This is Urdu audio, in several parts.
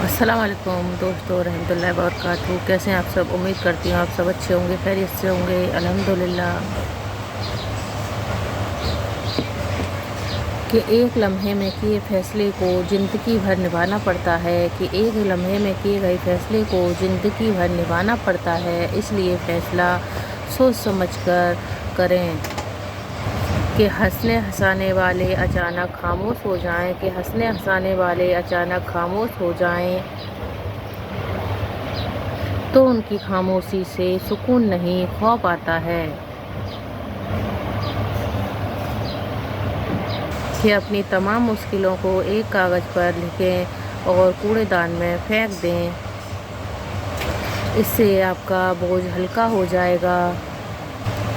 السلام علیکم دوستو، رحمۃ اللہ وبرکاتہ۔ کیسے ہیں آپ سب؟ امید کرتی ہوں آپ سب اچھے ہوں گے، خیریت سے ہوں گے، الحمدللہ۔ کہ ایک لمحے میں کیے فیصلے کو زندگی بھر نبھانا پڑتا ہے کہ ایک لمحے میں کیے گئے فیصلے کو زندگی بھر نبھانا پڑتا ہے، اس لیے فیصلہ سوچ سمجھ کر کریں کہ ہنسنے ہنسانے والے اچانک خاموش ہو جائیں کہ ہنسنے ہنسانے والے اچانک خاموش ہو جائیں تو ان کی خاموشی سے سکون نہیں، خوف آتا ہے۔ کہ اپنی تمام مشکلوں کو ایک کاغذ پر لکھیں اور کوڑے دان میں پھینک دیں، اس سے آپ کا بوجھ ہلکا ہو جائے گا۔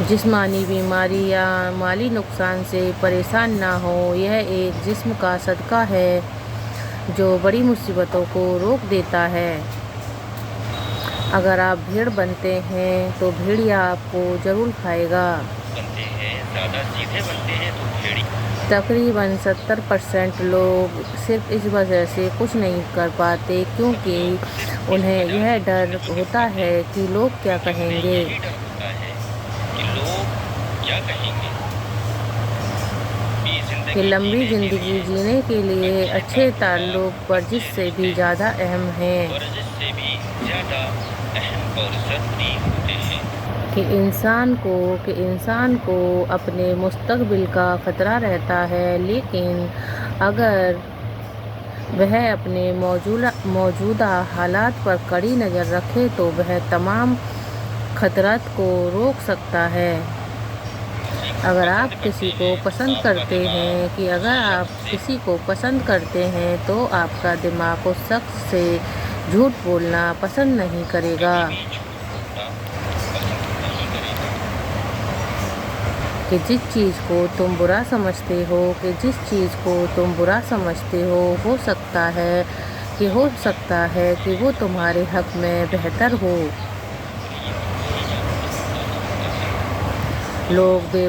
جسمانی بیماری یا مالی نقصان سے پریشان نہ ہوں، یہ ایک جسم کا صدقہ ہے جو بڑی مصیبتوں کو روک دیتا ہے۔ اگر آپ بھیڑ بنتے ہیں تو بھیڑیا آپ کو ضرور کھائے گا۔ زیادہ سیدھے بنتے ہیں تو بھیڑی تقریباً 70% لوگ صرف اس وجہ سے کچھ نہیں کر پاتے کیونکہ انہیں یہ ڈر ہوتا ہے کہ لوگ کیا کہیں گے۔ یہی ڈر ہوتا ہے کہ لوگ کیا کہیں گے۔ کہ لمبی زندگی جینے کے لیے اچھے تعلق ورزش سے بھی زیادہ اہم ہیں۔ ورزش سے بھی زیادہ اہم اور ضروری ہوتے ہیں۔ کہ انسان کو اپنے مستقبل کا خطرہ رہتا ہے، لیکن اگر وہ اپنے موجودہ حالات پر کڑی نظر رکھے تو وہ تمام خطرات کو روک سکتا ہے۔ اگر آپ کسی کو پسند کرتے ہیں تو آپ کا دماغ اس شخص سے جھوٹ بولنا پسند نہیں کرے گا۔ کہ جس چیز کو تم برا سمجھتے ہو ہو سکتا ہے کہ وہ تمہارے حق میں بہتر ہو۔ لوگ بے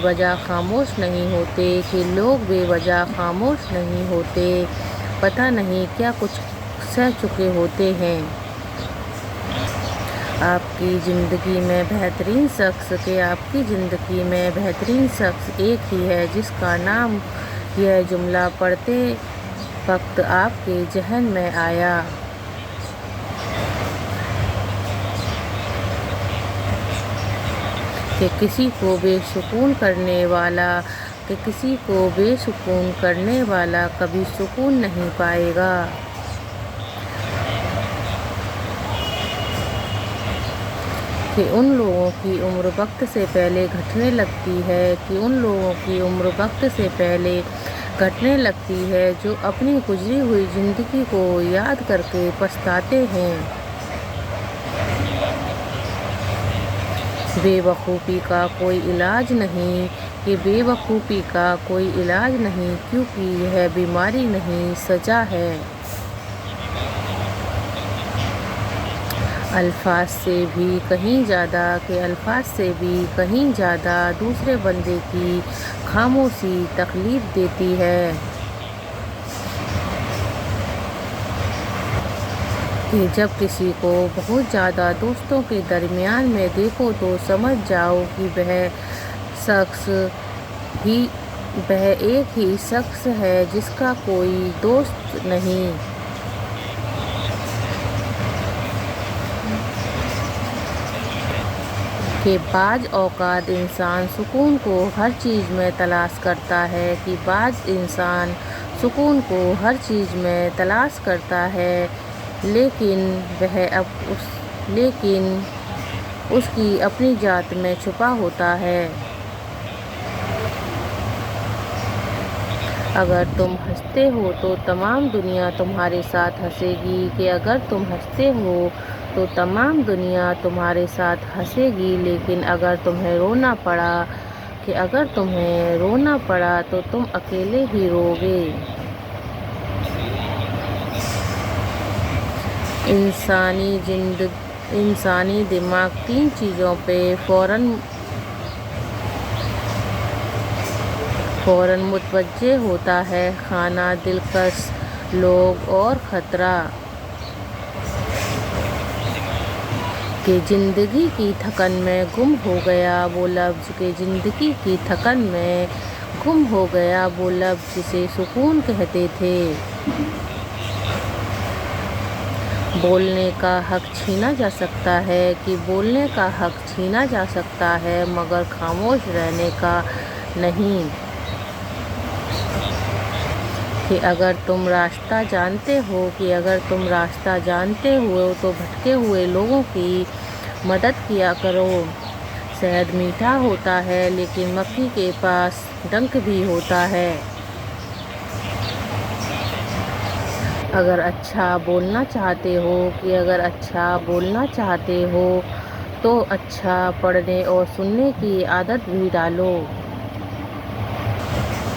وجہ خاموش نہیں ہوتے، پتہ نہیں کیا کچھ سہ چکے ہوتے ہیں۔ آپ کی زندگی میں بہترین شخص ایک ہی ہے جس کا نام یہ جملہ پڑھتے وقت آپ کے ذہن میں آیا۔ کہ کسی کو بے سکون کرنے والا کبھی سکون نہیں پائے گا۔ کہ ان لوگوں کی عمر وقت سے پہلے گھٹنے لگتی ہے جو اپنی گزری ہوئی زندگی کو یاد کر کے پچھتاتے ہیں۔ بے وقوفی کا کوئی علاج نہیں کیونکہ یہ بیماری نہیں، سزا ہے۔ الفاظ سے بھی کہیں زیادہ دوسرے بندے کی خاموشی تکلیف دیتی ہے۔ کہ جب کسی کو بہت زیادہ دوستوں کے درمیان میں دیکھو تو سمجھ جاؤ کہ وہ ایک ہی شخص ہے جس کا کوئی دوست نہیں۔ کہ بعض اوقات انسان سکون کو ہر چیز میں تلاش کرتا ہے لیکن اس کی اپنی ذات میں چھپا ہوتا ہے۔ اگر تم ہنستے ہو تو تمام دنیا تمہارے ساتھ ہنسے گی کہ اگر تم ہنستے ہو تو تمام دنیا تمہارے ساتھ ہنسے گی، لیکن اگر تمہیں رونا پڑا تو تم اکیلے ہی رو گے۔ انسانی دماغ تین چیزوں پہ فوراً متوجہ ہوتا ہے: کھانا، دلکش لوگ اور خطرہ۔ کہ زندگی کی تھکن میں گم ہو گیا وہ لفظ، کہ زندگی کی تھکن میں گم ہو گیا وہ لفظ جسے سکون کہتے تھے۔ بولنے کا حق چھینا جا سکتا ہے، کہ بولنے کا حق چھینا جا سکتا ہے، مگر خاموش رہنے کا نہیں۔ کہ اگر تم راستہ جانتے ہو، کہ اگر تم راستہ جانتے ہو تو بھٹکے ہوئے لوگوں کی مدد کیا کرو۔ شہد میٹھا ہوتا ہے لیکن مکھی کے پاس ڈنک بھی ہوتا ہے۔ اگر اچھا بولنا چاہتے ہو، کہ اگر اچھا بولنا چاہتے ہو تو اچھا پڑھنے اور سننے کی عادت بھی ڈالو۔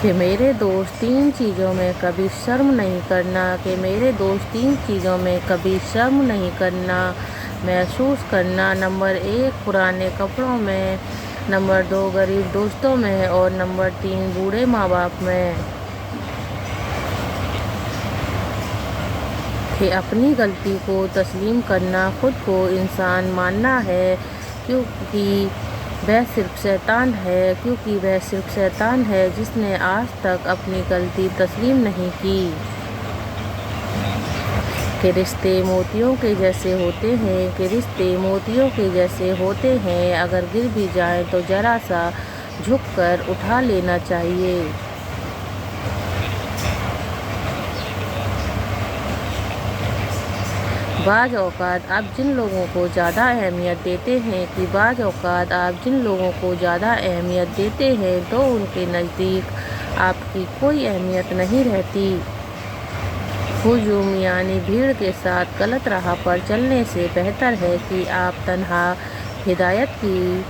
کہ میرے دوست تین چیزوں میں کبھی شرم نہیں کرنا، کہ میرے دوست تین چیزوں میں کبھی شرم نہیں کرنا محسوس کرنا۔ نمبر 1 پرانے کپڑوں میں، نمبر 2 غریب دوستوں میں، اور نمبر 3 بوڑھے ماں باپ میں۔ کہ اپنی غلطی کو تسلیم کرنا خود کو انسان ماننا ہے، کیونکہ وہ صرف شیطان ہے جس نے آج تک اپنی غلطی تسلیم نہیں کی۔ کہ رشتے موتیوں کے جیسے ہوتے ہیں، کہ رشتے موتیوں کے جیسے ہوتے ہیں، اگر گر بھی جائیں تو ذرا سا جھک کر اٹھا لینا چاہیے۔ بعض اوقات آپ جن لوگوں کو زیادہ اہمیت دیتے ہیں، کہ بعض اوقات آپ جن لوگوں کو زیادہ اہمیت دیتے ہیں تو ان کے نزدیک آپ کی کوئی اہمیت نہیں رہتی۔ ہجوم یعنی بھیڑ کے ساتھ غلط راہ پر چلنے سے بہتر ہے کہ آپ تنہا ہدایت کی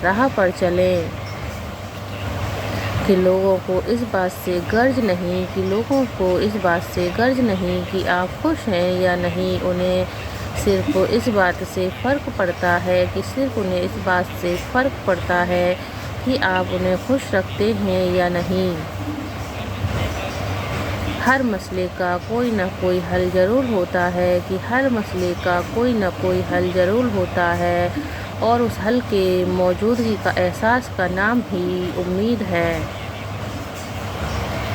راہ پر چلیں۔ کہ لوگوں کو اس بات سے غرض نہیں، کہ لوگوں کو اس بات سے غرض نہیں کہ آپ خوش ہیں یا نہیں، انہیں صرف اس بات سے فرق پڑتا ہے، کہ صرف انہیں اس بات سے فرق پڑتا ہے کہ آپ انہیں خوش رکھتے ہیں یا نہیں۔ ہر مسئلے کا کوئی نہ کوئی حل ضرور ہوتا ہے، کہ ہر مسئلے کا کوئی نہ کوئی حل ضرور ہوتا ہے، اور اس حل کے موجودگی کا احساس کا نام ہی امید ہے۔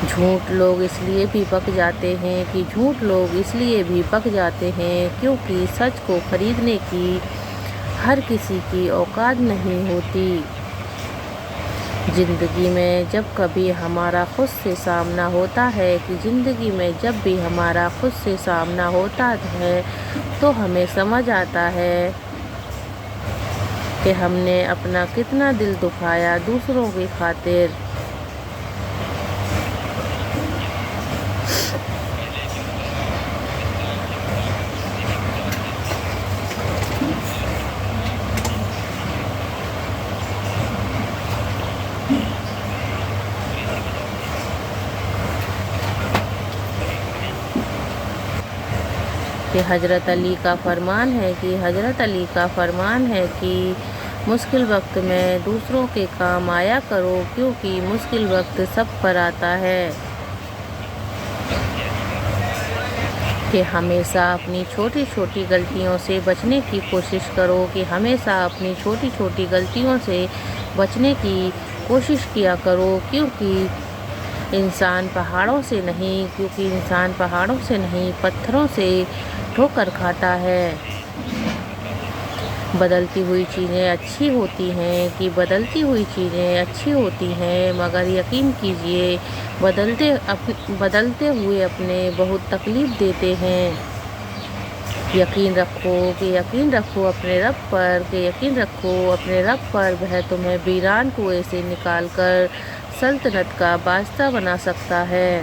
جھوٹ لوگ اس لیے بھی بک جاتے ہیں، کہ جھوٹ لوگ اس لیے بھی بک جاتے ہیں کیونکہ سچ کو خریدنے کی ہر کسی کی اوقات نہیں ہوتی۔ زندگی میں جب کبھی ہمارا خود سے سامنا ہوتا ہے، کہ زندگی میں جب بھی ہمارا خود سے سامنا ہوتا ہے تو ہمیں سمجھ آتا ہے کہ ہم نے اپنا کتنا دل دکھایا دوسروں کی خاطر۔ کہ حضرت علی کا فرمان ہے، کہ حضرت علی کا فرمان ہے کہ مشکل وقت میں دوسروں کے کام آیا کرو، کیونکہ مشکل وقت سب پر آتا ہے۔ کہ ہمیشہ اپنی چھوٹی چھوٹی غلطیوں سے بچنے کی کوشش کرو، کہ ہمیشہ اپنی چھوٹی چھوٹی غلطیوں سے بچنے کی کوشش کیا کرو، کیونکہ انسان پہاڑوں سے نہیں پتھروں سے ٹھوکر کھاتا ہے۔ بدلتی ہوئی چیزیں اچھی ہوتی ہیں، کہ بدلتی ہوئی چیزیں اچھی ہوتی ہیں، مگر یقین کیجیے بدلتے ہوئے اپنے بہت تکلیف دیتے ہیں۔ یقین رکھو اپنے رب پر، کہ یقین رکھو اپنے رب پر، وہ تمہیں ویران کنویں سے نکال کر سلطنت کا بادشاہ بنا سکتا ہے۔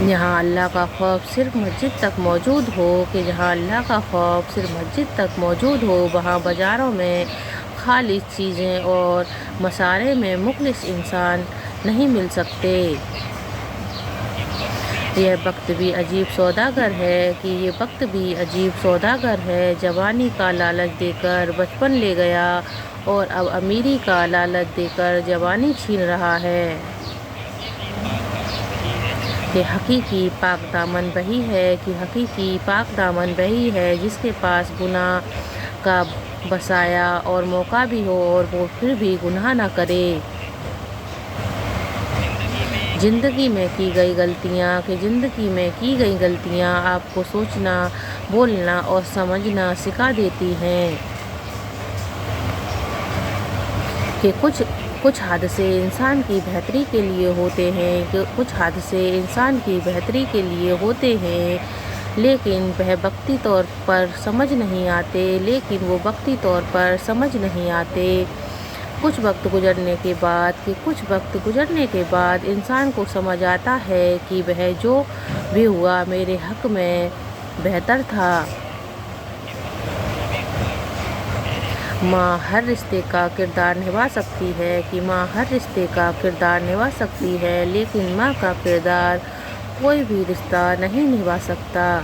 جہاں اللہ کا خوف صرف مسجد تک موجود ہو، کہ جہاں اللہ کا خوف صرف مسجد تک موجود ہو، وہاں بازاروں میں خالص چیزیں اور مشاعرے میں مخلص انسان نہیں مل سکتے۔ یہ وقت بھی عجیب سوداگر ہے، کہ یہ وقت بھی عجیب سوداگر ہے، جوانی کا لالچ دے کر بچپن لے گیا اور اب امیری کا لالچ دے کر جوانی چھین رہا ہے۔ کہ حقیقی پاک دامن وہی ہے جس کے پاس گناہ کا بسایا اور موقع بھی ہو اور وہ پھر بھی گناہ نہ کرے۔ زندگی میں کی گئی غلطیاں آپ کو سوچنا، بولنا اور سمجھنا سکھا دیتی ہیں کہ کچھ حادثے انسان کی بہتری کے لیے لیکن وہ وقتی طور پر سمجھ نہیں آتے۔ کچھ وقت گزرنے کے بعد انسان کو سمجھ آتا ہے کہ وہ جو بھی ہوا میرے حق میں بہتر تھا۔ ماں ہر رشتے کا کردار نبھا سکتی ہے لیکن ماں کا کردار کوئی بھی رشتہ نہیں نبھا سکتا۔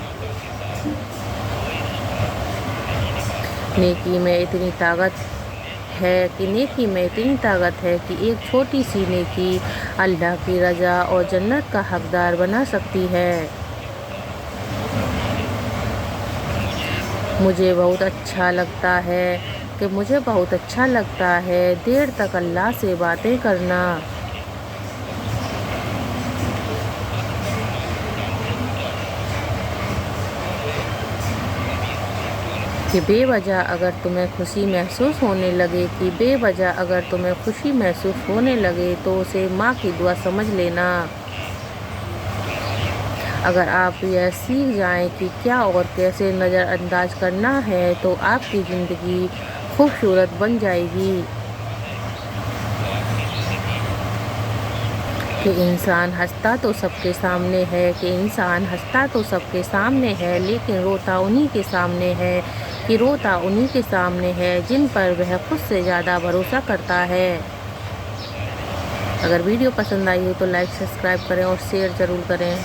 نیکی میں اتنی طاقت ہے کہ ایک چھوٹی سی نیکی اللہ کی رضا اور جنت کا حقدار بنا سکتی ہے۔ مجھے بہت اچھا لگتا ہے دیر تک اللہ سے باتیں کرنا۔ کہ بے وجہ اگر تمہیں خوشی محسوس ہونے لگے تو اسے ماں کی دعا سمجھ لینا۔ اگر آپ یہ سیکھ جائیں کہ کیا اور کیسے نظر انداز کرنا ہے تو آپ کی زندگی خوبصورت بن جائے گی۔ کہ انسان ہنستا تو سب کے سامنے ہے لیکن روتا انہی کے سامنے ہے جن پر وہ خود سے زیادہ بھروسہ کرتا ہے۔ اگر ویڈیو پسند آئی ہو تو لائک، سبسکرائب کریں اور شیئر ضرور کریں۔